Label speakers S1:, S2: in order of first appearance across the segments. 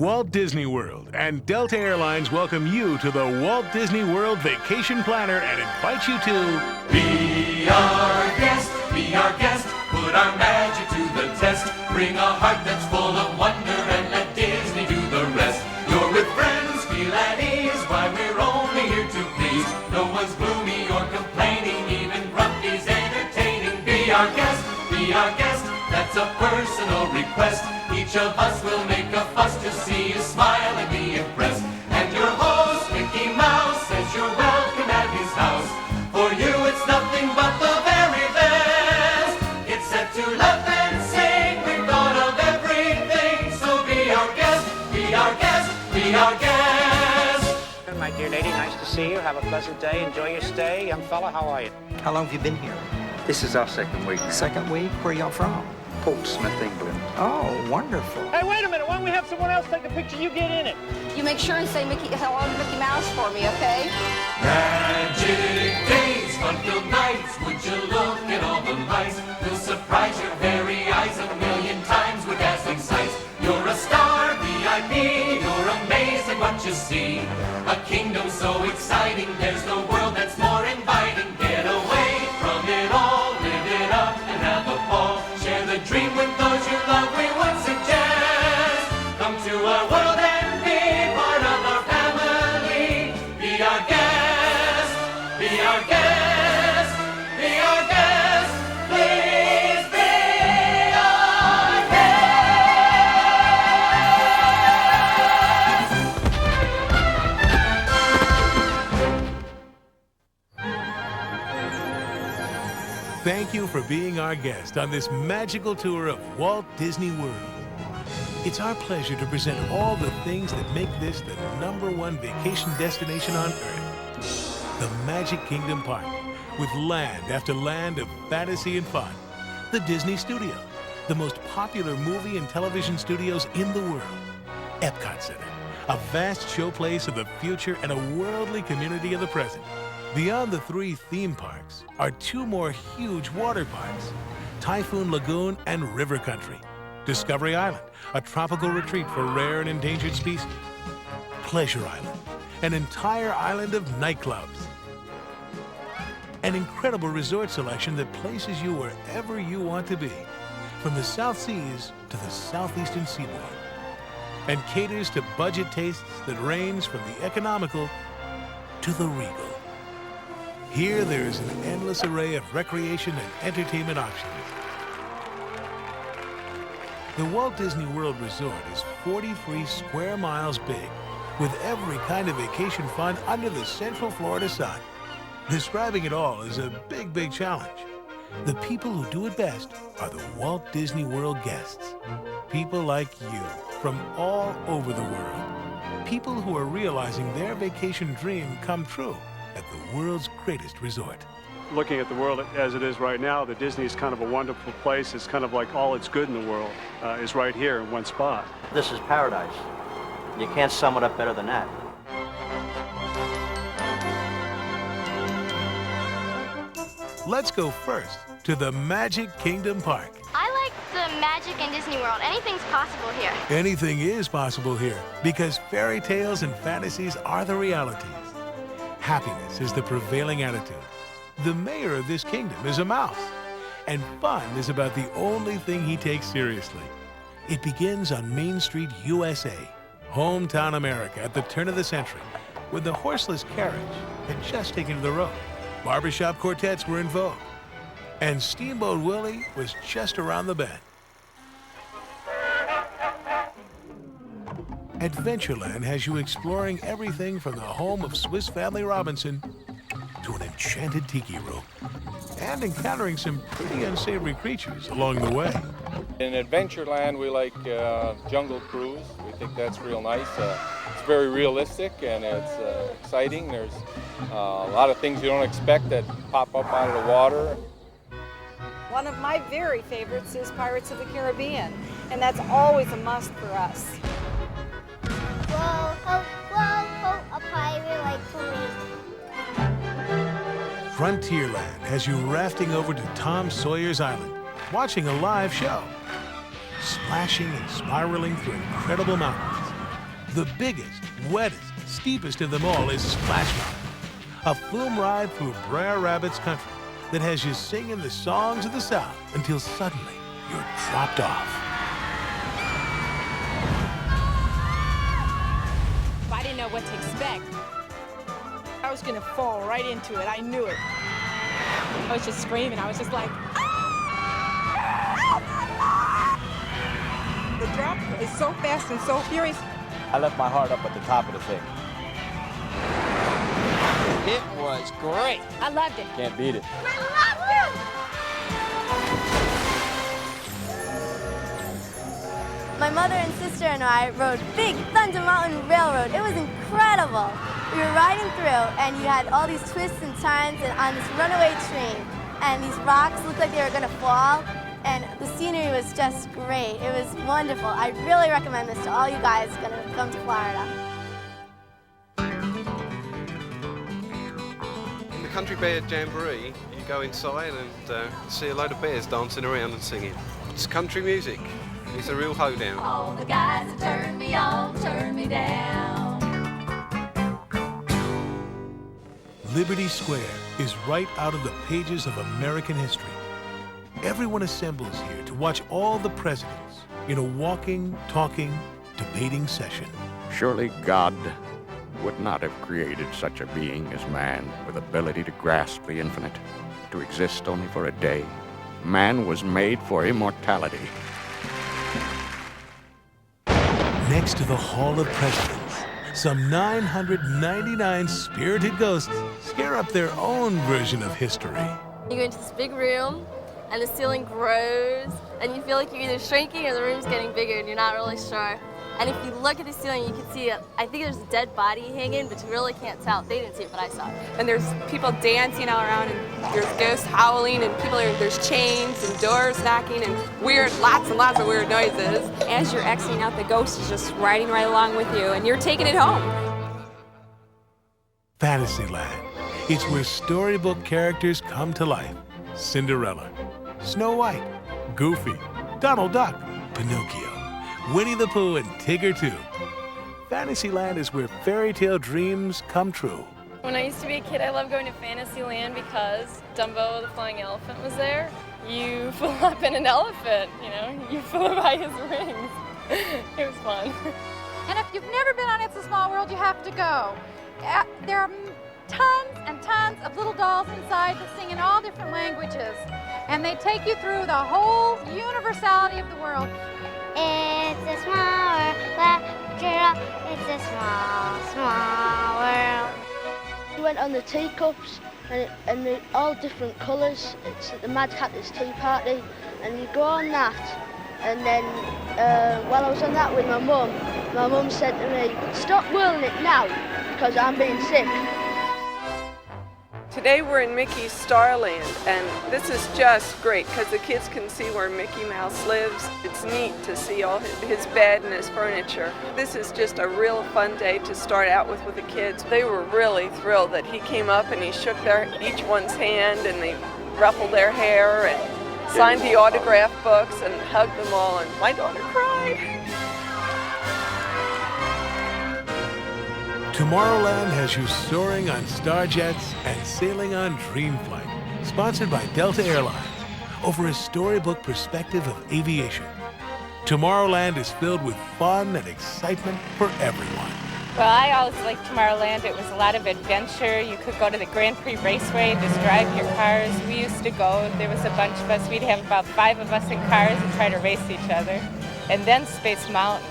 S1: Walt Disney World and Delta Airlines welcome you to the Walt Disney World Vacation Planner and invite you to
S2: be our guest, put our magic to the test. Bring a heart that's full of wonder and let Disney do the rest. You're with friends, feel at ease, why we're only here to please. No one's gloomy or complaining, even Grumpy's entertaining. Be our guest, that's a personal request. Each of us will make a fuss to see you smile and be impressed. And your host, Mickey Mouse, says you're welcome at his house. For you it's nothing but the very best. Get set to laugh and sing, we've thought of everything. So be our guest, be our guest, be our guest.
S3: My dear lady, nice to see you. Have a pleasant day. Enjoy your stay. Young fella, how are you?
S4: How long have you been here?
S5: This is our second week now.
S4: Second week? Where y'all from?
S5: Portsmouth, England.
S4: Oh, wonderful.
S3: Hey, wait a minute. Why don't we have someone else take a picture? You get in it.
S6: You make sure and say hello to Mickey Mouse for me, okay?
S2: Magic days, fun-filled nights. Would you look at all the lights? We'll surprise your very eyes a million times with dazzling sights. You're a star, VIP. You're amazing what you see. A kingdom so exciting. There's no world that's more inviting. Get away from it all. Live it up and have a ball. Share the dream with those you love. We would suggest come to our world and be part of our family. Be our guest, be our guest, be our guest. Please be our guest.
S1: Thank you for being our guest on this magical tour of Walt Disney World. It's our pleasure to present all the things that make this the #1 vacation destination on Earth. The Magic Kingdom Park, with land after land of fantasy and fun. The Disney Studio, the most popular movie and television studios in the world. Epcot Center, a vast showplace of the future and a worldly community of the present. Beyond the 3 theme parks are 2 more huge water parks, Typhoon Lagoon and River Country. Discovery Island, a tropical retreat for rare and endangered species. Pleasure Island, an entire island of nightclubs. An incredible resort selection that places you wherever you want to be, from the South Seas to the southeastern seaboard, and caters to budget tastes that range from the economical to the regal. Here there is an endless array of recreation and entertainment options. The Walt Disney World Resort is 43 square miles big, with every kind of vacation fun under the Central Florida sun. Describing it all is a big challenge. The people who do it best are the Walt Disney World guests. People like you from all over the world. People who are realizing their vacation dream come true at the world's greatest resort.
S7: Looking at the world as it is right now, the Disney is kind of a wonderful place. It's kind of like all that's good in the world is right here in one spot.
S8: This is paradise. You can't sum it up better than that.
S1: Let's go first to the Magic Kingdom Park.
S9: I like the magic in Disney World. Anything's possible here.
S1: Anything is possible here because fairy tales and fantasies are the realities. Happiness is the prevailing attitude. The mayor of this kingdom is a mouse, and fun is about the only thing he takes seriously. It begins on Main Street, USA, hometown America at the turn of the century, when the horseless carriage had just taken to the road. Barbershop quartets were in vogue, and Steamboat Willie was just around the bend. Adventureland has you exploring everything from the home of Swiss Family Robinson to an enchanted tiki room, and encountering some pretty unsavory creatures along the way.
S10: In Adventureland, we like Jungle Cruise. We think that's real nice. It's very realistic and it's exciting. There's a lot of things you don't expect that pop up out of the water.
S11: One of my very favorites is Pirates of the Caribbean, and that's always a must for us.
S9: Whoa, a pirate like to me.
S1: Frontierland has you rafting over to Tom Sawyer's Island, watching a live show, splashing and spiraling through incredible mountains, The biggest, wettest, steepest of them all is Splash Mountain, a flume ride through Brer Rabbit's country that has you singing the songs of the South until suddenly you're dropped off.
S12: I didn't know what to expect. I was gonna fall right into it. I knew it. I was just screaming. I was just like, the drop is so fast and so furious.
S13: I left my heart up at the top of the thing. It was great.
S12: I loved it.
S13: Can't beat it.
S12: I loved it!
S9: My mother and sister and I rode Big Thunder Mountain Railroad. It was incredible. We were riding through, and you had all these twists and turns and on this runaway train, and these rocks looked like they were going to fall, and the scenery was just great. It was wonderful. I really recommend this to all you guys going to come to Florida.
S14: In the Country Bear Jamboree, you go inside and see a load of bears dancing around and singing. It's country music. It's a real hoedown.
S2: All the guys that turn me on, turn me down.
S1: Liberty Square is right out of the pages of American history. Everyone assembles here to watch all the presidents in a walking, talking, debating session.
S15: Surely God would not have created such a being as man with ability to grasp the infinite, to exist only for a day. Man was made for immortality.
S1: Next to the Hall of Presidents, some 999 spirited ghosts scare up their own version of history.
S9: You go into this big room, and the ceiling grows, and you feel like you're either shrinking or the room's getting bigger, and you're not really sure. And if you look at the ceiling, you can see, I think there's a dead body hanging, but you really can't tell. They didn't see it, but I saw it.
S16: And there's people dancing all around, and there's ghosts howling, and there's chains and doors knocking, and lots and lots of weird noises. As you're exiting out, the ghost is just riding right along with you, and you're taking it home.
S1: Fantasyland. It's where storybook characters come to life. Cinderella, Snow White, Goofy, Donald Duck, Pinocchio, Winnie the Pooh, and Tigger too. Fantasyland is where fairy tale dreams come true.
S17: When I used to be a kid, I loved going to Fantasyland because Dumbo the flying elephant was there. You flew up in an elephant, you flew by his wings. It was fun.
S18: And if you've never been on It's a Small World, you have to go. There are tons and tons of little dolls inside that sing in all different languages. And they take you through the whole universality of the world.
S9: It's a small world, it's a small, small world.
S19: We went on the teacups, and they're all different colours. It's at the Mad Hatter's Tea Party, and you go on that. And then, while I was on that with my mum said to me, "Stop whirling it now, because I'm being sick."
S16: Today we're in Mickey's Starland, and this is just great because the kids can see where Mickey Mouse lives. It's neat to see all his bed and his furniture. This is just a real fun day to start out with the kids. They were really thrilled that he came up and he shook each one's hand, and they ruffled their hair and signed the autograph books and hugged them all, and my daughter cried.
S1: Tomorrowland has you soaring on Starjets and sailing on Dreamflight, sponsored by Delta Airlines, over a storybook perspective of aviation. Tomorrowland is filled with fun and excitement for everyone.
S20: Well, I always liked Tomorrowland. It was a lot of adventure. You could go to the Grand Prix Raceway, just drive your cars. We used to go. There was a bunch of us. We'd have about 5 of us in cars and try to race each other. And then Space Mountain.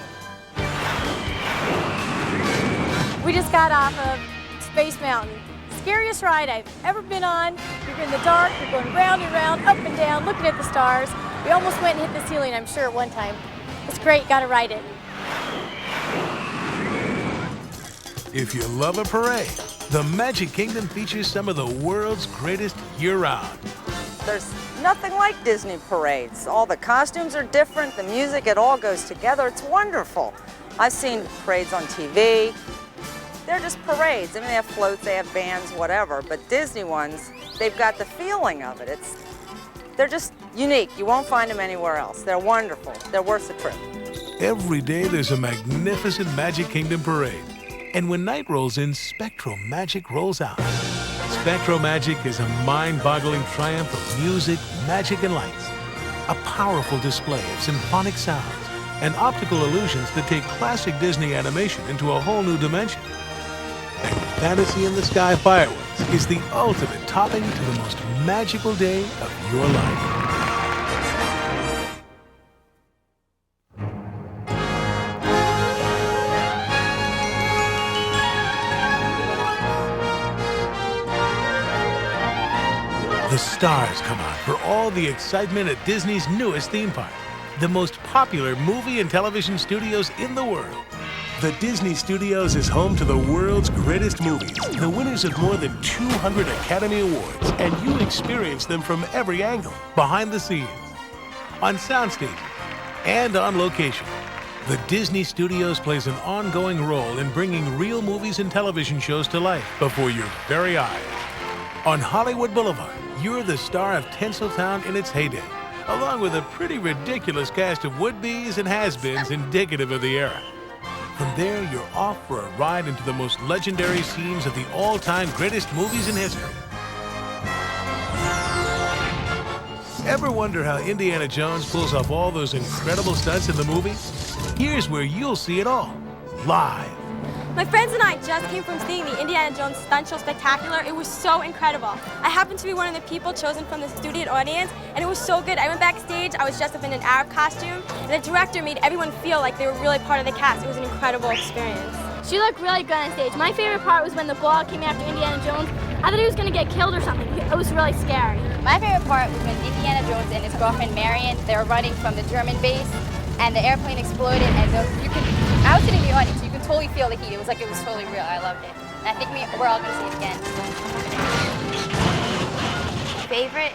S11: We just got off of Space Mountain. Scariest ride I've ever been on. You're in the dark, you're going round and round, up and down, looking at the stars. We almost went and hit the ceiling, I'm sure, at one time. It's great, gotta ride it.
S1: If you love a parade, the Magic Kingdom features some of the world's greatest year-round.
S21: There's nothing like Disney parades. All the costumes are different, the music, it all goes together. It's wonderful. I've seen parades on TV. They're just parades. I mean, they have floats, they have bands, whatever. But Disney ones, they've got the feeling of it. They're just unique. You won't find them anywhere else. They're wonderful. They're worth the trip.
S1: Every day there's a magnificent Magic Kingdom parade. And when night rolls in, Spectromagic rolls out. Spectromagic is a mind-boggling triumph of music, magic, and lights. A powerful display of symphonic sounds and optical illusions that take classic Disney animation into a whole new dimension. And Fantasy in the Sky Fireworks is the ultimate topping to the most magical day of your life. The stars come out for all the excitement at Disney's newest theme park, the most popular movie and television studios in the world. The Disney Studios is home to the world's greatest movies, the winners of more than 200 Academy Awards, and you experience them from every angle, behind the scenes, on soundstage, and on location. The Disney Studios plays an ongoing role in bringing real movies and television shows to life before your very eyes. On Hollywood Boulevard, you're the star of Tinseltown in its heyday, along with a pretty ridiculous cast of would-be's and has-beens indicative of the era. From there, you're off for a ride into the most legendary scenes of the all-time greatest movies in history. Ever wonder how Indiana Jones pulls off all those incredible stunts in the movie? Here's where you'll see it all, live.
S9: My friends and I just came from seeing the Indiana Jones Stunt Show Spectacular. It was so incredible. I happened to be one of the people chosen from the student audience, and it was so good. I went backstage, I was dressed up in an Arab costume, and the director made everyone feel like they were really part of the cast. It was an incredible experience.
S19: She looked really good on stage. My favorite part was when the ball came after Indiana Jones. I thought he was going to get killed or something. It was really scary.
S6: My favorite part was when Indiana Jones and his girlfriend Marion, they were running from the German base, and the airplane exploded, and I was sitting in the audience, so you could totally feel the heat. It was like it was totally real. I loved it. And I think we're all going to see it again.
S5: Favorite?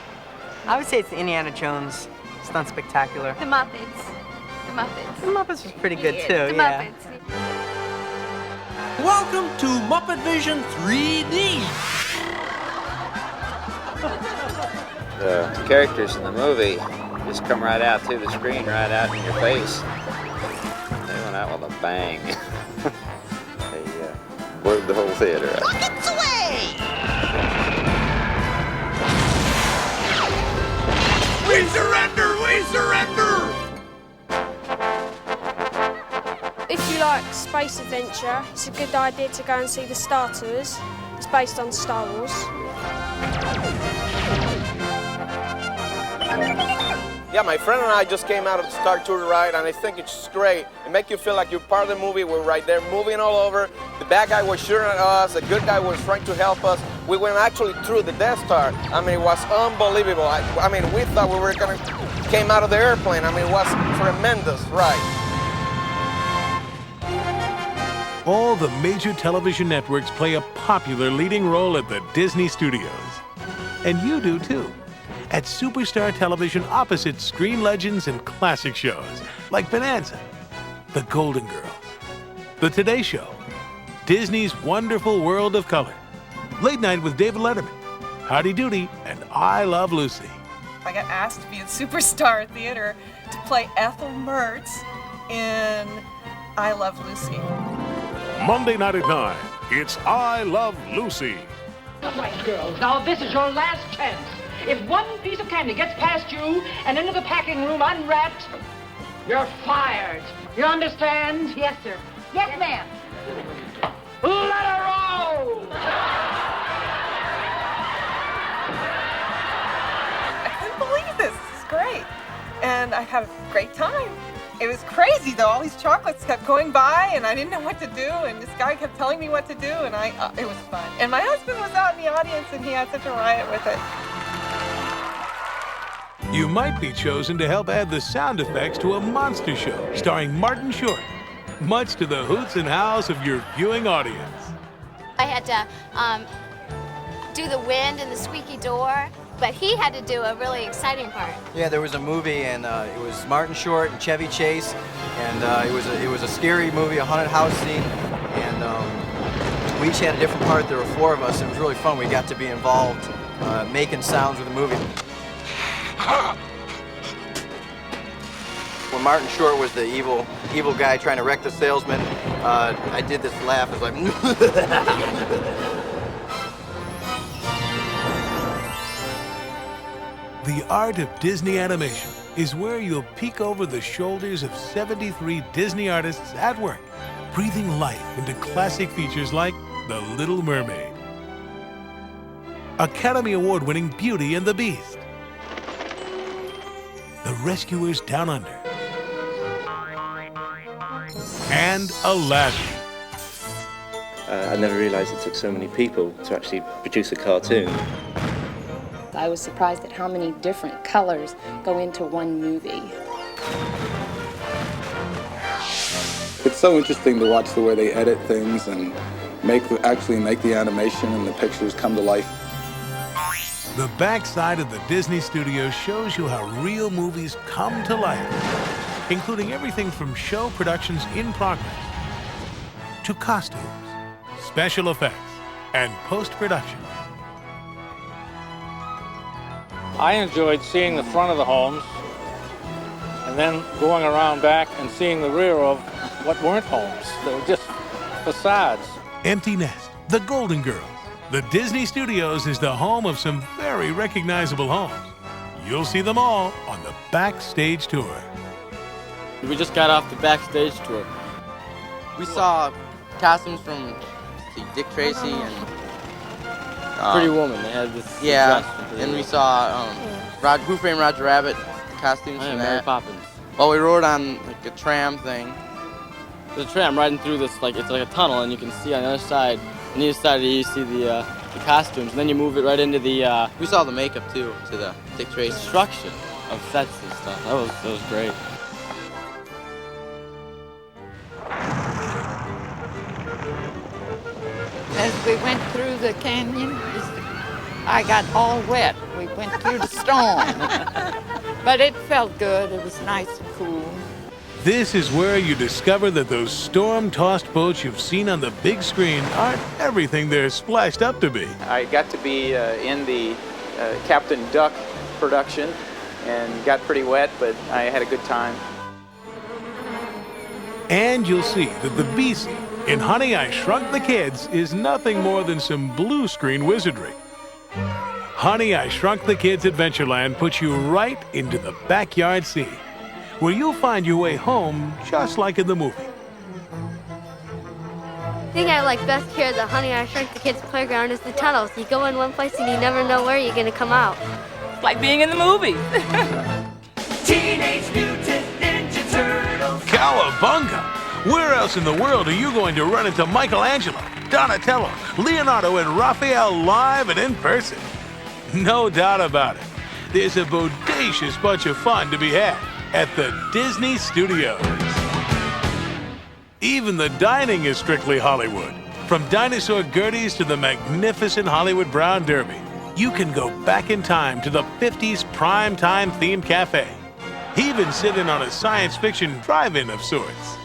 S5: I would say it's the Indiana Jones Stunt Spectacular.
S19: The Muppets. The Muppets.
S5: The Muppets was pretty good too,
S19: The
S5: yeah.
S19: Muppets.
S22: Welcome to Muppet Vision 3D.
S23: The characters in the movie just come right out through the screen, right out in your face. They went out with a bang. They blew the whole theater out.
S22: Buckets away!
S2: We surrender! We surrender!
S24: If you like space adventure, it's a good idea to go and see the Star Tours. It's based on Star Wars.
S25: Yeah, my friend and I just came out of the Star Tour ride, and I think it's great. It makes you feel like you're part of the movie. We're right there moving all over. The bad guy was shooting at us. The good guy was trying to help us. We went actually through the Death Star. I mean, it was unbelievable. I mean, we thought we were going to came out of the airplane. I mean, it was tremendous ride.
S1: All the major television networks play a popular leading role at the Disney Studios. And you do too. At Superstar Television opposite screen legends and classic shows like Bonanza, The Golden Girls, The Today Show, Disney's Wonderful World of Color, Late Night with David Letterman, Howdy Doody, and I Love Lucy.
S26: I got asked to be at Superstar Theater to play Ethel Mertz in I Love Lucy.
S27: Monday night at 9, it's I Love Lucy.
S28: All right, girls, now this is your last chance. If one piece of candy gets past you and into the packing room unwrapped, you're fired. You understand?
S18: Yes, sir. Yes, ma'am.
S28: Let her roll!
S26: I couldn't believe this. This is great. And I had a great time. It was crazy, though. All these chocolates kept going by, and I didn't know what to do, and this guy kept telling me what to do, and it was fun. And my husband was out in the audience, and he had such a riot with it.
S1: You might be chosen to help add the sound effects to a monster show starring Martin Short, much to the hoots and howls of your viewing audience.
S19: I had to do the wind and the squeaky door, but he had to do a really exciting part.
S29: Yeah, there was a movie, and it was Martin Short and Chevy Chase, and it was a scary movie, a haunted house scene, and we each had a different part. There were 4 of us. It was really fun. We got to be involved making sounds with the movie. When Martin Short was the evil guy trying to wreck the salesman, I did this laugh. It was like...
S1: The art of Disney animation is where you'll peek over the shoulders of 73 Disney artists at work, breathing life into classic features like The Little Mermaid, Academy Award-winning Beauty and the Beast, The Rescuers Down Under, and Aladdin.
S3: I never realized it took so many people to actually produce a cartoon.
S4: I was surprised at how many different colors go into one movie.
S7: It's so interesting to watch the way they edit things and actually make the animation and the pictures come to life.
S1: The backside of the Disney studio shows you how real movies come to life, including everything from show productions in progress to costumes, special effects, and post-production.
S8: I enjoyed seeing the front of the homes and then going around back and seeing the rear of what weren't homes. They were just facades.
S1: Empty Nest, The Golden Girls. The Disney Studios is the home of some very recognizable homes. You'll see them all on the Backstage Tour.
S10: We just got off the Backstage Tour.
S5: We saw costumes from Dick Tracy and
S10: Pretty Woman. They had this.
S5: Yeah, and we saw Who Framed Roger Rabbit costumes from
S10: Mary
S5: that.
S10: Poppins.
S5: Well, we rode on like a tram thing.
S10: There's a tram riding through this, it's like a tunnel, and you can see on the other side, on either side you see the costumes, and then you move it right into the...
S5: We saw the makeup too, to the Dick Tracy.
S10: Construction of sets and stuff. That was great.
S12: As we went through the canyon, I got all wet. We went through the storm. But it felt good. It was nice and cool.
S1: This is where you discover that those storm-tossed boats you've seen on the big screen aren't everything they're splashed up to be.
S13: I got to be in the Captain Duck production and got pretty wet, but I had a good time.
S1: And you'll see that the Beast in Honey, I Shrunk the Kids is nothing more than some blue screen wizardry. Honey, I Shrunk the Kids Adventureland puts you right into the backyard scene, where you'll find your way home just like in the movie.
S9: The thing I like best here at the Honey, I Shrunk the Kids playground is the tunnels. You go in one place and you never know where you're going to come out.
S4: It's like being in the movie.
S2: Teenage Mutant Ninja Turtles.
S1: Cowabunga! Where else in the world are you going to run into Michelangelo, Donatello, Leonardo, and Raphael live and in person? No doubt about it. There's a bodacious bunch of fun to be had at the Disney Studios. Even the dining is strictly Hollywood. From dinosaur Gerties to the magnificent Hollywood Brown Derby, you can go back in time to the 50s primetime themed cafe. Even sit in on a science fiction drive-in of sorts.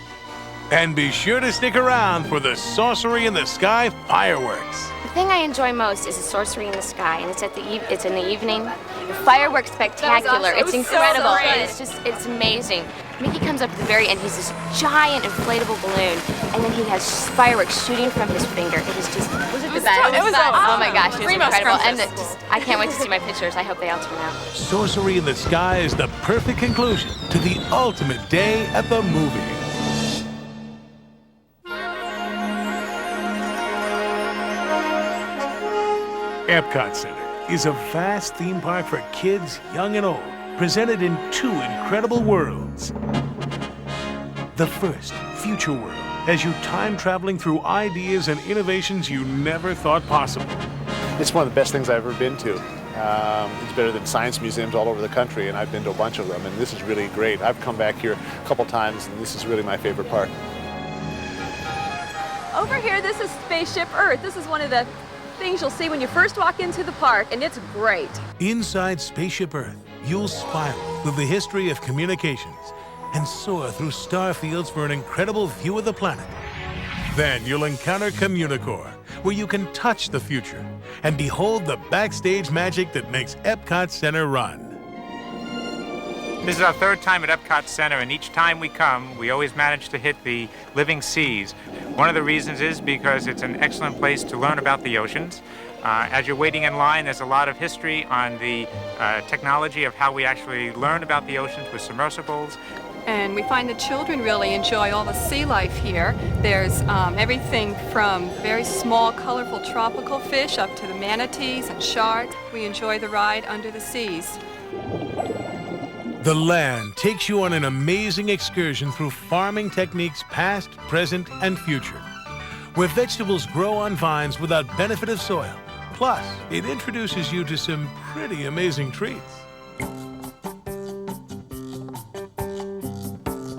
S1: And be sure to stick around for the Sorcery in the Sky fireworks.
S14: The thing I enjoy most is the Sorcery in the Sky, and it's in the evening. The fireworks spectacular. It's incredible. It's amazing. Mickey comes up at the very end. He's this giant inflatable balloon, and then he has fireworks shooting from his finger. It was just
S6: It was awesome.
S14: Oh my gosh, it was
S6: Primo
S14: incredible. And
S6: scrumptious.
S14: I can't wait to see my pictures. I hope they all turn out.
S1: Sorcery in the Sky is the perfect conclusion to the ultimate day at the movies. Epcot Center is a vast theme park for kids, young and old, presented in two incredible worlds. The first, Future World, has you time-traveling through ideas and innovations you never thought possible.
S15: It's one of the best things I've ever been to. It's better than science museums all over the country, and I've been to a bunch of them, and this is really great. I've come back here a couple times, and this is really my favorite part.
S30: Over here, this is Spaceship Earth. This is one of the things you'll see when you first walk into the park, and it's great.
S1: Inside Spaceship Earth, you'll spiral through the history of communications and soar through star fields for an incredible view of the planet. Then you'll encounter Communicore, where you can touch the future and behold the backstage magic that makes Epcot Center run.
S11: This is our third time at Epcot Center, and each time we come, we always manage to hit the living seas. One of the reasons is because it's an excellent place to learn about the oceans. As you're waiting in line, there's a lot of history on the technology of how we actually learn about the oceans with submersibles.
S30: And we find the children really enjoy all the sea life here. There's everything from very small, colorful tropical fish up to the manatees and sharks. We enjoy the ride under the seas.
S1: The land takes you on an amazing excursion through farming techniques past, present, and future, where vegetables grow on vines without benefit of soil. Plus, it introduces you to some pretty amazing treats.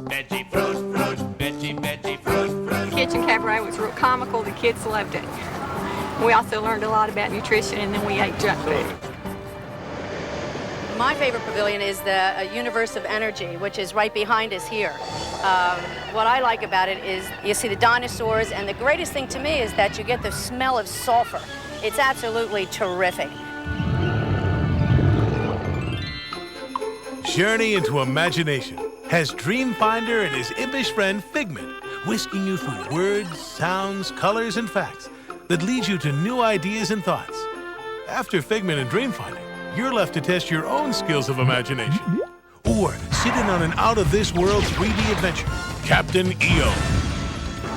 S2: Veggie fruit, fruit, veggie fruit, fruit.
S30: The Kitchen Cabaret was real comical. The kids loved it. We also learned a lot about nutrition, and then we ate junk food.
S16: My favorite pavilion is the Universe of Energy, which is right behind us here. What I like about it is you see the dinosaurs, and the greatest thing to me is that you get the smell of sulfur. It's absolutely terrific.
S1: Journey into imagination has Dreamfinder and his impish friend Figment whisking you through words, sounds, colors, and facts that lead you to new ideas and thoughts. After Figment and Dreamfinder, you're left to test your own skills of imagination. Or sit in on an out-of-this-world 3D adventure, Captain EO.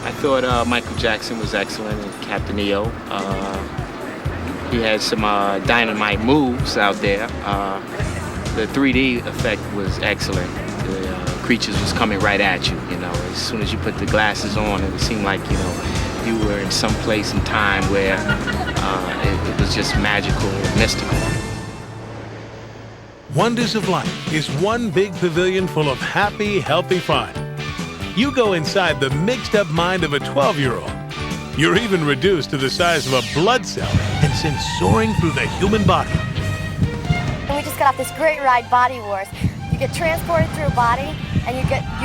S17: I thought Michael Jackson was excellent in Captain EO. He had some dynamite moves out there. The 3D effect was excellent. The creatures was coming right at you, you know. As soon as you put the glasses on, it seemed like, you know, you were in some place and time where it was just magical and mystical.
S1: Wonders of Life is one big pavilion full of happy, healthy fun. You go inside the mixed-up mind of a 12-year-old. You're even reduced to the size of a blood cell and sent soaring through the human body.
S9: And we just got off this great ride, Body Wars. You get transported through a body, and you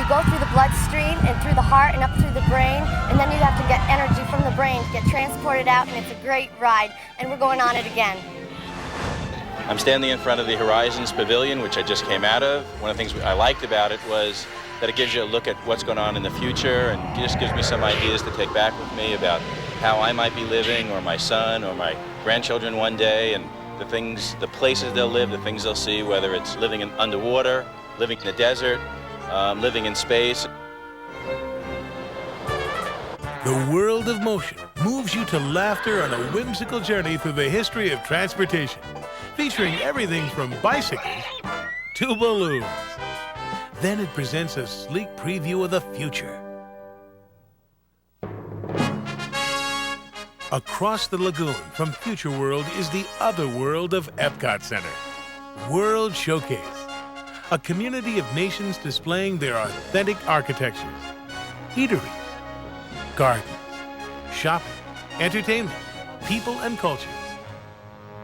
S9: go through the bloodstream and through the heart and up through the brain, and then you have to get energy from the brain to get transported out, and it's a great ride, and we're going on it again.
S20: I'm standing in front of the Horizons Pavilion, which I just came out of. One of the things I liked about it was that it gives you a look at what's going on in the future, and it just gives me some ideas to take back with me about how I might be living, or my son, or my grandchildren one day, and the things, the places they'll live, the things they'll see, whether it's living underwater, living in the desert, living in space.
S1: The world of motion moves you to laughter on a whimsical journey through the history of transportation, featuring everything from bicycles to balloons. Then it presents a sleek preview of the future. Across the lagoon from Future World is the other world of Epcot Center, World Showcase, a community of nations displaying their authentic architectures, eateries, gardens, shopping, entertainment, people, and cultures.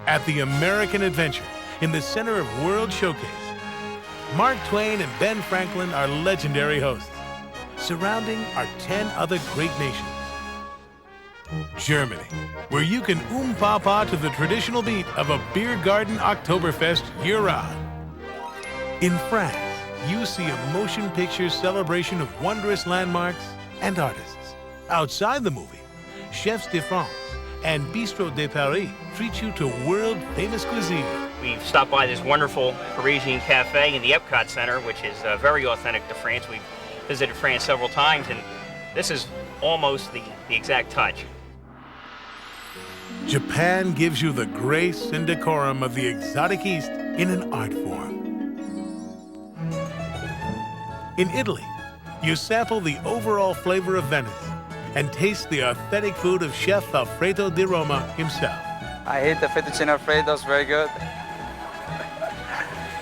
S1: At the American Adventure, in the center of World Showcase, Mark Twain and Ben Franklin are legendary hosts, surrounding our 10 other great nations. Germany, where you can pa to the traditional beat of a beer garden Oktoberfest year-round. In France, you see a motion picture celebration of wondrous landmarks and artists. Outside the movie, Chefs de France and Bistro de Paris treat you to world-famous cuisine.
S21: We've stopped by this wonderful Parisian cafe in the Epcot Center, which is very authentic to France. We've visited France several times, and this is almost the exact touch.
S1: Japan gives you the grace and decorum of the exotic East in an art form. In Italy, you sample the overall flavor of Venice and taste the authentic food of Chef Alfredo di Roma himself.
S22: I eat the fettuccine Alfredo, it's very good.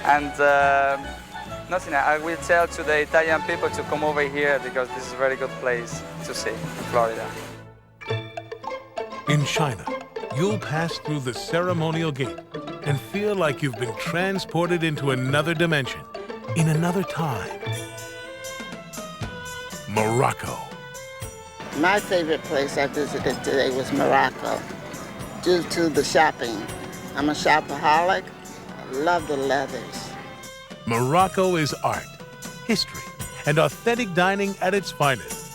S22: And nothing, I will tell to the Italian people to come over here because this is a very good place to see in Florida.
S1: In China, you'll pass through the ceremonial gate and feel like you've been transported into another dimension, in another time. Morocco.
S23: My favorite place I visited today was Morocco, due to the shopping. I'm a shopaholic. I love the leathers.
S1: Morocco is art, history, and authentic dining at its finest.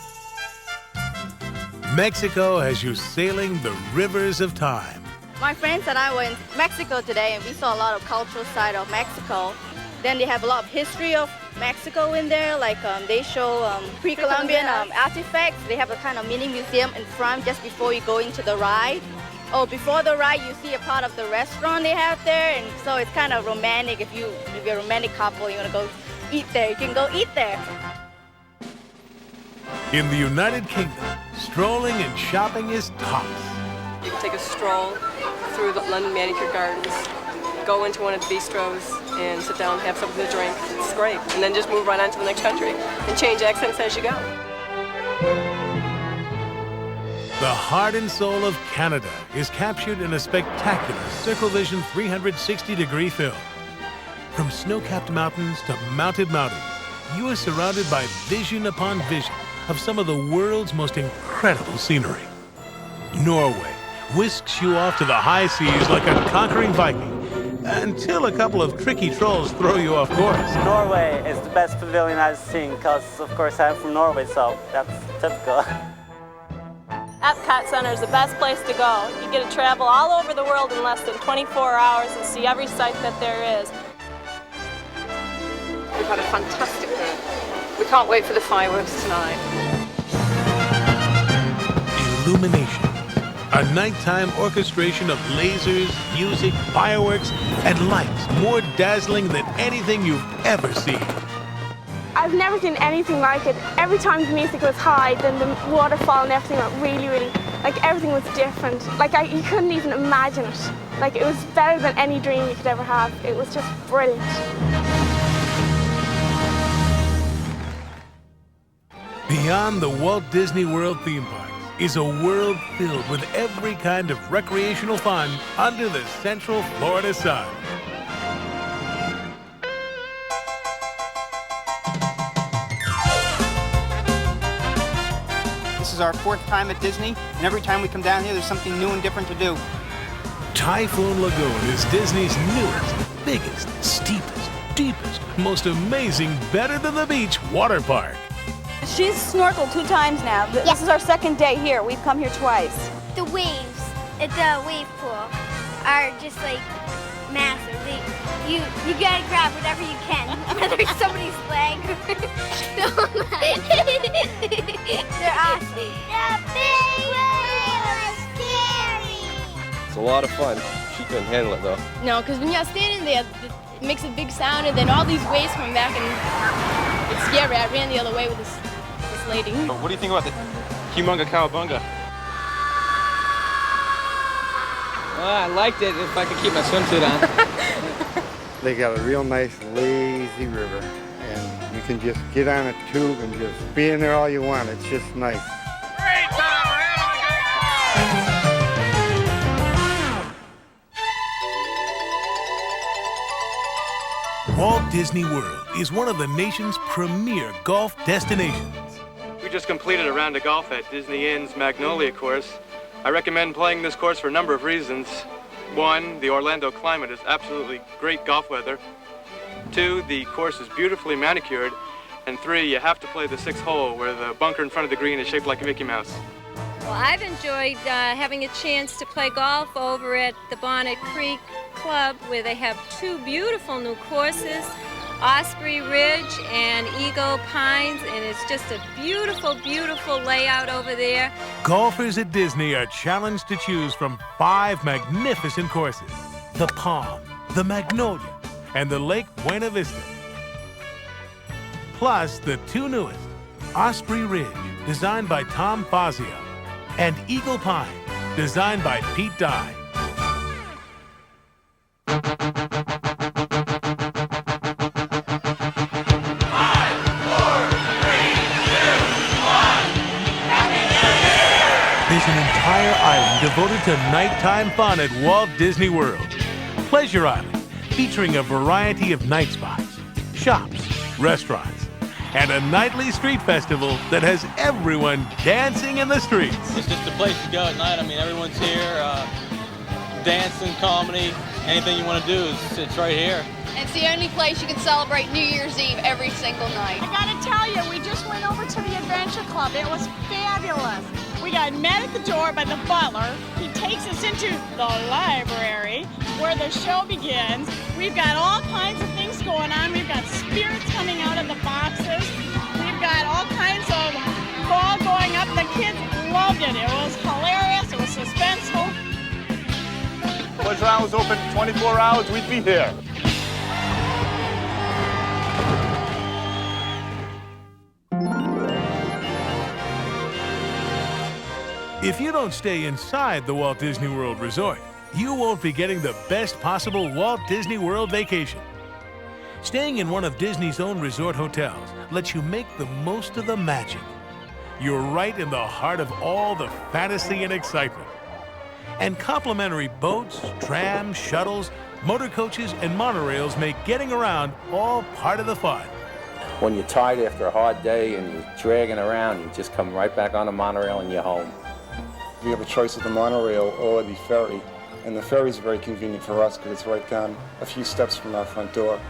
S1: Mexico has you sailing the rivers of time.
S3: My friends and I were in Mexico today, and we saw a lot of cultural side of Mexico. Then they have a lot of history of Mexico in there, like they show pre-Columbian artifacts. They have a kind of mini museum in front just before you go into the ride. Oh, before the ride, you see a part of the restaurant they have there, and so it's kind of romantic. If you're a romantic couple, you want to go eat there, you can go eat there.
S1: In the United Kingdom, strolling and shopping is tops.
S30: You can take a stroll through the London Manicure Gardens, go into one of the bistros and sit down and have something to drink. It's great. And then just move right on to the next country and change accents as you go.
S1: The heart and soul of Canada is captured in a spectacular Circle Vision 360-degree film. From snow-capped mountains to mounted mountains, you are surrounded by vision upon vision of some of the world's most incredible scenery. Norway whisks you off to the high seas like a conquering Viking, until a couple of tricky trolls throw you off course.
S7: Norway is the best pavilion I've seen because, of course, I'm from Norway, so that's typical.
S18: Epcot Center is the best place to go. You get to travel all over the world in less than 24 hours and see every site that there is.
S30: We've had a fantastic day. We can't wait for the fireworks tonight.
S1: IllumiNations, a nighttime orchestration of lasers, music, fireworks, and lights more dazzling than anything you've ever seen.
S19: I've never seen anything like it. Every time the music was high, then the waterfall and everything went really, like everything was different. Like you couldn't even imagine it. Like it was better than any dream you could ever have. It was just brilliant.
S1: Beyond the Walt Disney World theme parks is a world filled with every kind of recreational fun under the Central Florida sun.
S24: This is our 4th time at Disney, and every time we come down here, there's something new and different to do.
S1: Typhoon Lagoon is Disney's newest, biggest, steepest, deepest, most amazing, better than the beach water park.
S25: She's snorkeled 2 times now. This is our 2nd day here. We've come here twice.
S9: The waves at the wave pool are just like massive. You gotta grab whatever you can, whether it's somebody's leg. They're awesome. The big waves are scary.
S26: It's a lot of fun. She couldn't handle it though.
S27: No, because when you're standing there, it makes a big sound, and then all these waves come back, and it's scary. I ran the other way with this lady.
S26: What do you think about the Humunga Cowabunga?
S10: Well, I liked it if I could keep my swimsuit on.
S28: They got a real nice lazy river, and you can just get on a tube and just be in there all you want. It's just nice.
S2: Great time! We're having a good time!
S1: Walt Disney World is one of the nation's premier golf destinations.
S29: We just completed a round of golf at Disney Inn's Magnolia course. I recommend playing this course for a number of reasons. 1, the Orlando climate is absolutely great golf weather. 2, the course is beautifully manicured. And 3, you have to play the 6th hole where the bunker in front of the green is shaped like a Mickey Mouse.
S18: Well, I've enjoyed having a chance to play golf over at the Bonnet Creek Club, where they have 2 beautiful new courses, Osprey Ridge and Eagle Pines, and it's just a beautiful, beautiful layout over there.
S1: Golfers at Disney are challenged to choose from 5 magnificent courses: the Palm, the Magnolia, and the Lake Buena Vista. Plus the 2 newest, Osprey Ridge, designed by Tom Fazio, and Eagle Pine, designed by Pete Dye. There's an entire island devoted to nighttime fun at Walt Disney World. Pleasure Island, featuring a variety of night spots, shops, restaurants, and a nightly street festival that has everyone dancing in the streets.
S10: It's just a place to go at night. I mean, everyone's here, dancing, comedy, anything you want to do, it's right here.
S27: And it's the only place you can celebrate New Year's Eve every single night.
S4: I gotta tell you, we just went over to the Adventure Club. It was fabulous. We got met at the door by the butler. He takes us into the library where the show begins. We've got all kinds of things going on. We've got spirits coming out of the boxes. We've got all kinds of ball going up. The kids loved it. It was hilarious. It was suspenseful.
S5: If I was open 24 hours, we'd be here.
S1: If you don't stay inside the Walt Disney World Resort, you won't be getting the best possible Walt Disney World vacation. Staying in one of Disney's own resort hotels lets you make the most of the magic. You're right in the heart of all the fantasy and excitement. And complimentary boats, trams, shuttles, motor coaches, and monorails make getting around all part of the fun.
S6: When you're tired after a hard day and you're dragging around, you just come right back on the monorail and you're home.
S8: We have a choice of the monorail or the ferry, and the ferry is very convenient for us because it's right down a few steps from our front door.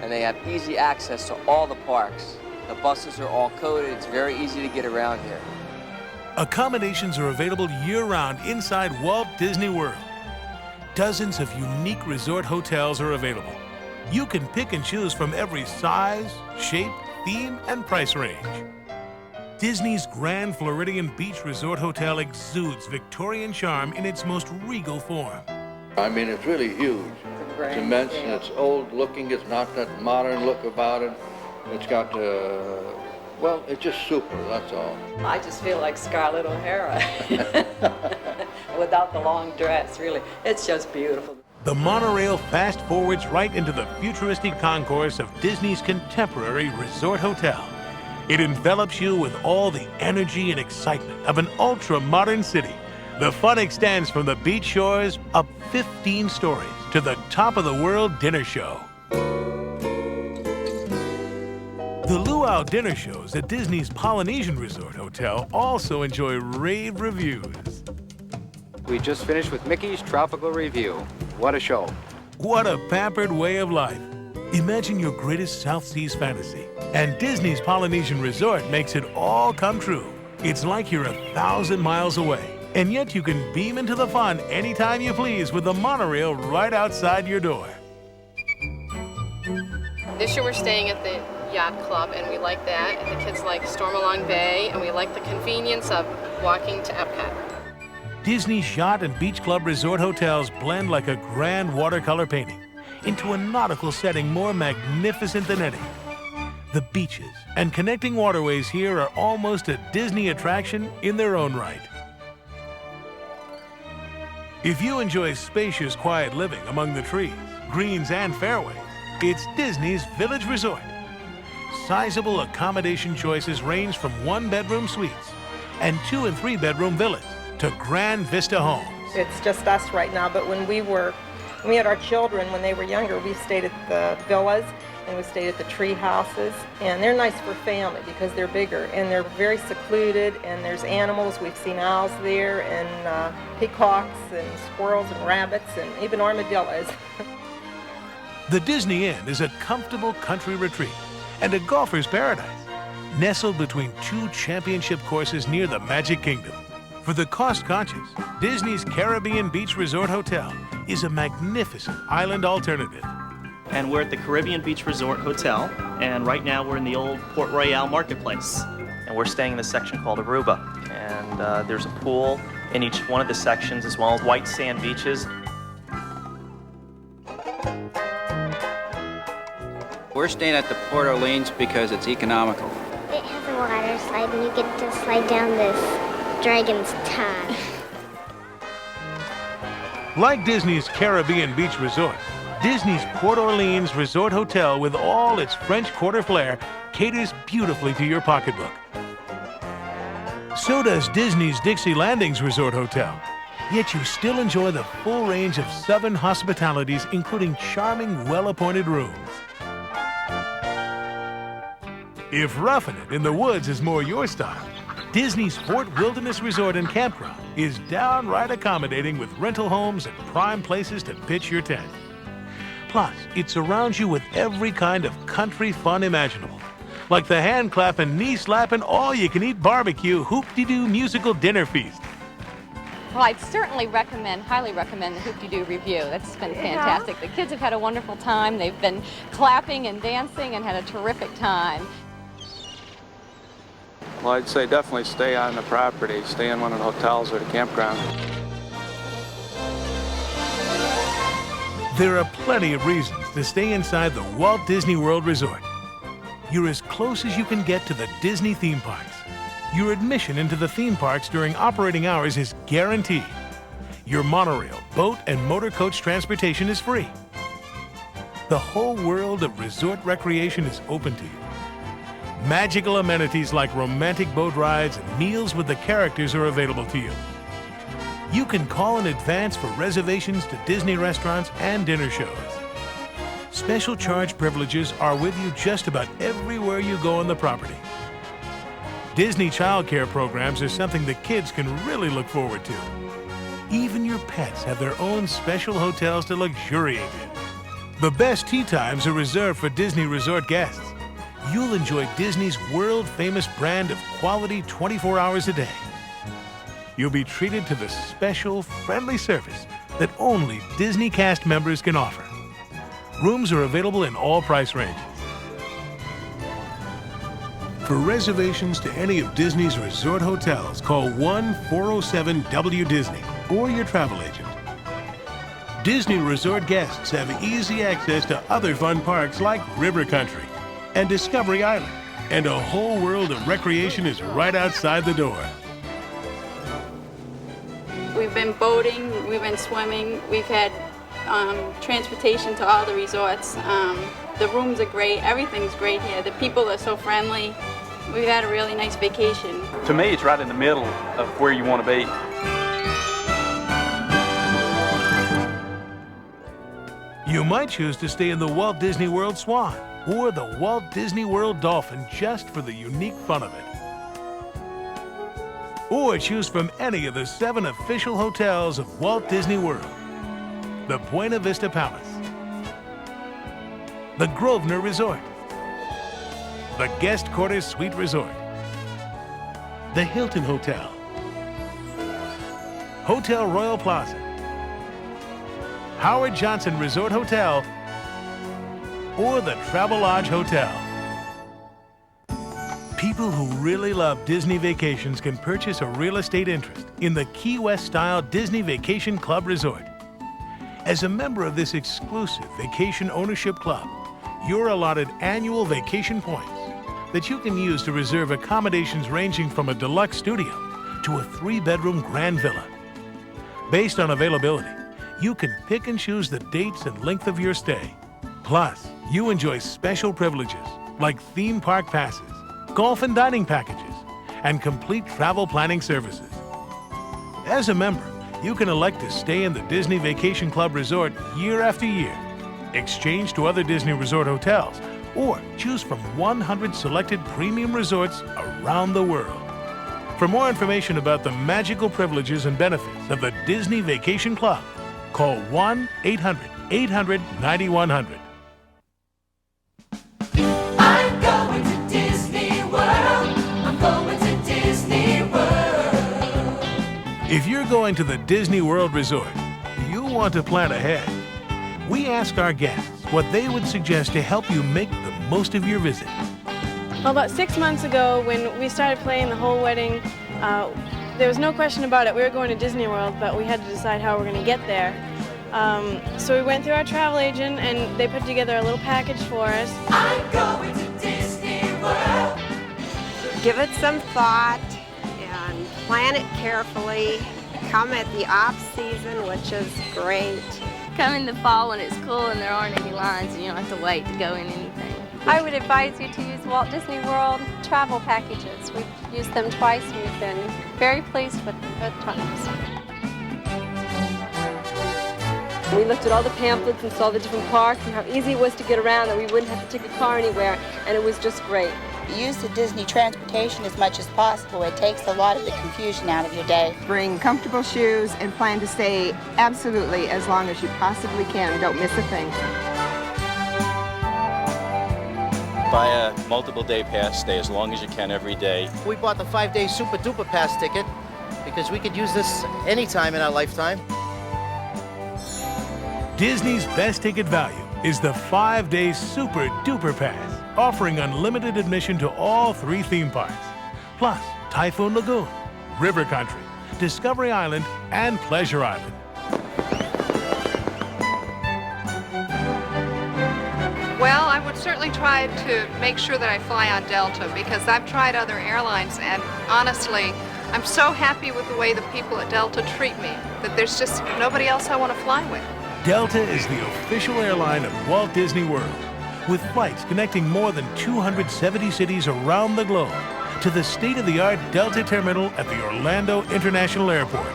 S11: And they have easy access to all the parks. The buses are all coded. It's very easy to get around here.
S1: Accommodations are available year-round inside Walt Disney World. Dozens of unique resort hotels are available. You can pick and choose from every size, shape, theme, and price range. Disney's Grand Floridian Beach Resort Hotel exudes Victorian charm in its most regal form.
S12: I mean, it's really huge. It's immense, and it's old looking. It's not that modern look about it. It's got, well, it's just super, that's all.
S13: I just feel like Scarlett O'Hara without the long dress, really. It's just beautiful.
S1: The monorail fast forwards right into the futuristic concourse of Disney's contemporary resort hotel. It envelops you with all the energy and excitement of an ultra-modern city. The fun extends from the beach shores up 15 stories to the top of the world dinner show. The luau dinner shows at Disney's Polynesian Resort Hotel also enjoy rave reviews.
S14: We just finished with Mickey's Tropical Review. What a show.
S1: What a pampered way of life. Imagine your greatest South Seas fantasy, and Disney's Polynesian Resort makes it all come true. It's like you're 1,000 miles away, and yet you can beam into the fun anytime you please with the monorail right outside your door.
S27: This year we're staying at the Yacht Club, and we like that. And the kids like Stormalong Bay, and we like the convenience of walking to Epcot.
S1: Disney's Yacht and Beach Club Resort hotels blend like a grand watercolor painting into a nautical setting more magnificent than any. The beaches and connecting waterways here are almost a Disney attraction in their own right. If you enjoy spacious, quiet living among the trees, greens, and fairways, it's Disney's Village Resort. Sizable accommodation choices range from 1-bedroom suites and 2- and 3-bedroom villas to Grand Vista homes.
S15: It's just us right now, but when we had our children when they were younger, we stayed at the villas and we stayed at the tree houses, and they're nice for family because they're bigger and they're very secluded, and there's animals. We've seen owls there and peacocks and squirrels and rabbits and even armadillos.
S1: The Disney Inn is a comfortable country retreat and a golfer's paradise, nestled between 2 championship courses near the Magic Kingdom. For the cost-conscious, Disney's Caribbean Beach Resort Hotel is a magnificent island alternative.
S16: And we're at the Caribbean Beach Resort Hotel, and right now we're in the old Port Royale Marketplace. And we're staying in this section called Aruba. And there's a pool in each one of the sections, as well as white sand beaches.
S14: We're staying at the Port Orleans because it's economical.
S31: It has a water slide, and you get to slide down this dragon's tongue.
S1: Like Disney's Caribbean Beach Resort, Disney's Port Orleans Resort Hotel with all its French Quarter flair caters beautifully to your pocketbook. So does Disney's Dixie Landings Resort Hotel. Yet you still enjoy the full range of Southern hospitalities, including charming, well-appointed rooms. If roughing it in the woods is more your style, Disney's Fort Wilderness Resort and Campground is downright accommodating with rental homes and prime places to pitch your tent. Plus, it surrounds you with every kind of country fun imaginable. Like the hand-clapping, knee-slapping, all-you-can-eat barbecue, hoop-de-doo musical dinner feast.
S3: Well, I'd certainly highly recommend the Hoop-de-Doo review. That's been fantastic. The kids have had a wonderful time. They've been clapping and dancing and had a terrific time.
S7: Well, I'd say definitely stay on the property. Stay in one of the hotels or the campground.
S1: There are plenty of reasons to stay inside the Walt Disney World Resort. You're as close as you can get to the Disney theme parks. Your admission into the theme parks during operating hours is guaranteed. Your monorail, boat, and motor coach transportation is free. The whole world of resort recreation is open to you. Magical amenities like romantic boat rides and meals with the characters are available to you. You can call in advance for reservations to Disney restaurants and dinner shows. Special charge privileges are with you just about everywhere you go on the property. Disney childcare programs are something the kids can really look forward to. Even your pets have their own special hotels to luxuriate in. The best tea times are reserved for Disney resort guests. You'll enjoy Disney's world-famous brand of quality 24 hours a day. You'll be treated to the special, friendly service that only Disney cast members can offer. Rooms are available in all price ranges. For reservations to any of Disney's resort hotels, call 1-407-WDisney or your travel agent. Disney resort guests have easy access to other fun parks like River Country and Discovery Island, and a whole world of recreation is right outside the door.
S17: We've been boating, we've been swimming, we've had transportation to all the resorts. The rooms are great, everything's great here. The people are so friendly. We've had a really nice vacation.
S26: To me, it's right in the middle of where you want to be.
S1: You might choose to stay in the Walt Disney World Swan or the Walt Disney World Dolphin just for the unique fun of it. Or choose from any of the 7 official hotels of Walt Disney World. The Buena Vista Palace, the Grosvenor Resort, the Guest Quarters Suite Resort, the Hilton Hotel, Hotel Royal Plaza, Howard Johnson Resort Hotel, or the Travelodge Hotel. People who really love Disney vacations can purchase a real estate interest in the Key West-style Disney Vacation Club Resort. As a member of this exclusive vacation ownership club, you're allotted annual vacation points that you can use to reserve accommodations ranging from a deluxe studio to a 3-bedroom grand villa. Based on availability, you can pick and choose the dates and length of your stay. Plus, you enjoy special privileges like theme park passes, golf and dining packages, and complete travel planning services. As a member, you can elect to stay in the Disney Vacation Club Resort year after year, exchange to other Disney Resort hotels, or choose from 100 selected premium resorts around the world. For more information about the magical privileges and benefits of the Disney Vacation Club, call 1-800-800-9100.
S2: I'm going to Disney World. I'm going to Disney World.
S1: If you're going to the Disney World Resort, you want to plan ahead. We ask our guests what they would suggest to help you make the most of your visit.
S19: Well, about 6 months ago, when we started playing the whole wedding, there was no question about it. We were going to Disney World, but we had to decide how we're going to get there. So we went through our travel agent, and they put together a little package for us.
S2: I'm going to Disney World.
S20: Give it some thought and plan it carefully. Come at the off-season, which is great.
S21: Come in the fall when it's cool and there aren't any lines and you don't have to wait to go in anything.
S22: I would advise you to use Walt Disney World travel packages. We've used them twice and we've been very pleased with them both times.
S23: We looked at all the pamphlets and saw the different parks and how easy it was to get around, that we wouldn't have to take a car anywhere, and it was just great.
S24: Use the Disney transportation as much as possible. It takes a lot of the confusion out of your day.
S15: Bring comfortable shoes and plan to stay absolutely as long as you possibly can. Don't miss a thing.
S4: buy a multiple day pass, stay as long as you can every day.
S5: We bought the 5-day Super Duper Pass ticket because we could use this anytime in our lifetime.
S1: Disney's best ticket value is the 5-day Super Duper Pass, offering unlimited admission to all 3 theme parks, plus Typhoon Lagoon, River Country, Discovery Island, and Pleasure Island.
S6: Well, I would certainly try to make sure that I fly on Delta because I've tried other airlines and honestly, I'm so happy with the way the people at Delta treat me that there's just nobody else I want to fly with.
S1: Delta is the official airline of Walt Disney World, with flights connecting more than 270 cities around the globe to the state-of-the-art Delta terminal at the Orlando International Airport.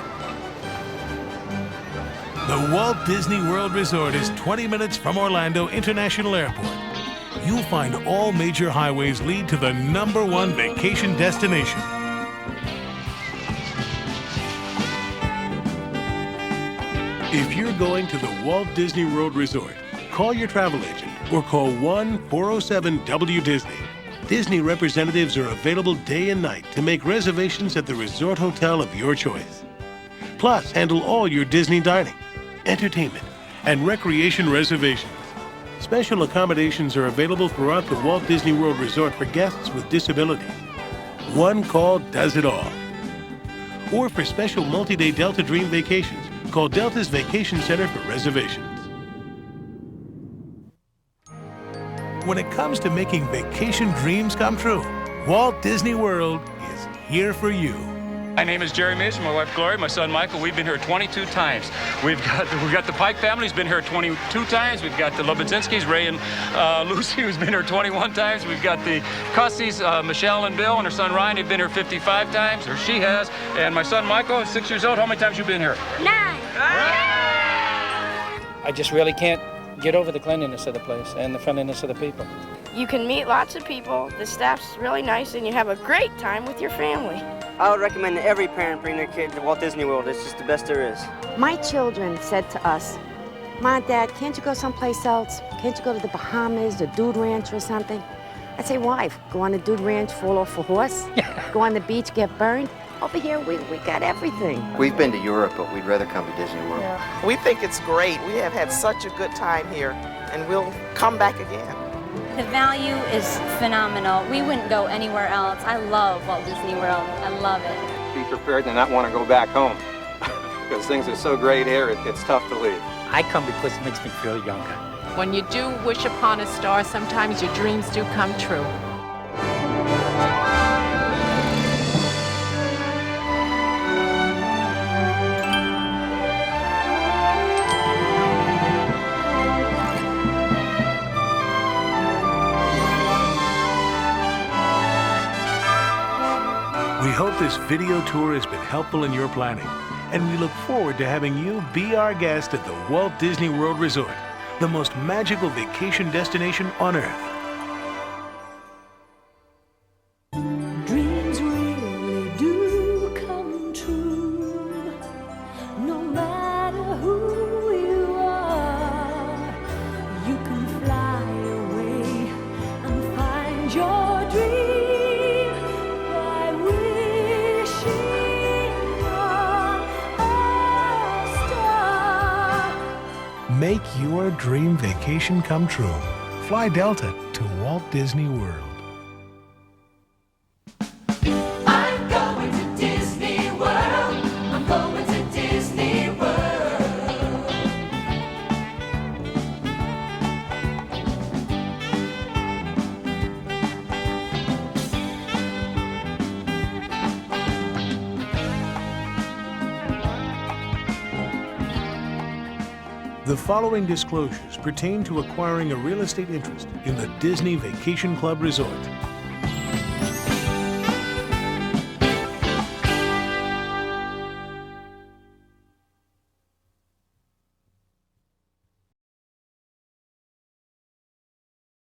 S1: The Walt Disney World Resort is 20 minutes from Orlando International Airport. You'll find all major highways lead to the #1 vacation destination. If you're going to the Walt Disney World Resort, call your travel agent or call 1-407-WDisney. Disney representatives are available day and night to make reservations at the resort hotel of your choice. Plus, handle all your Disney dining, entertainment, and recreation reservations. Special accommodations are available throughout the Walt Disney World Resort for guests with disabilities. One call does it all. Or for special multi-day Delta Dream vacations, call Delta's Vacation Center for reservations. When it comes to making vacation dreams come true, Walt Disney World is here for you.
S26: My name is Jerry Mason, my wife Gloria, my son Michael. We've been here 22 times. We've got the Pike family's been here 22 times. We've got the Lobodzinskis, Ray and Lucy, who's been here 21 times. We've got the Cussies, Michelle and Bill, and her son Ryan, have been here 55 times, or she has. And my son Michael is 6 years old. How many times you been here?
S8: 9.
S9: I just really can't get over the cleanliness of the place and the friendliness of the people.
S27: You can meet lots of people, the staff's really nice, and you have a great time with your family.
S11: I would recommend that every parent bring their kid to Walt Disney World. It's just the best there is.
S10: My children said to us, Mom, Dad, can't you go someplace else? Can't you go to the Bahamas, the Dude Ranch or something? I say, why? Go on the Dude Ranch, fall off a horse? Go on the beach, get burned? Over here, we got everything.
S5: We've been to Europe, but we'd rather come to Disney World.
S18: Yeah. We think it's great. We have had such a good time here, and we'll come back again.
S25: The value is phenomenal. We wouldn't go anywhere else. I love Walt Disney World. I love it.
S14: Be prepared to not want to go back home because things are so great here, it's tough to leave.
S28: I come because it makes me feel younger.
S29: When you do wish upon a star, sometimes your dreams do come true.
S1: We hope this video tour has been helpful in your planning, and we look forward to having you be our guest at the Walt Disney World Resort, the most magical vacation destination on Earth.
S29: Dreams really do come true, no matter who you are. You can fly away and find your dream.
S1: Make your dream vacation come true. Fly Delta to Walt Disney World.
S2: I'm going to Disney World. I'm going to Disney World.
S1: The following disclosures pertain to acquiring a real estate interest in the Disney Vacation Club Resort.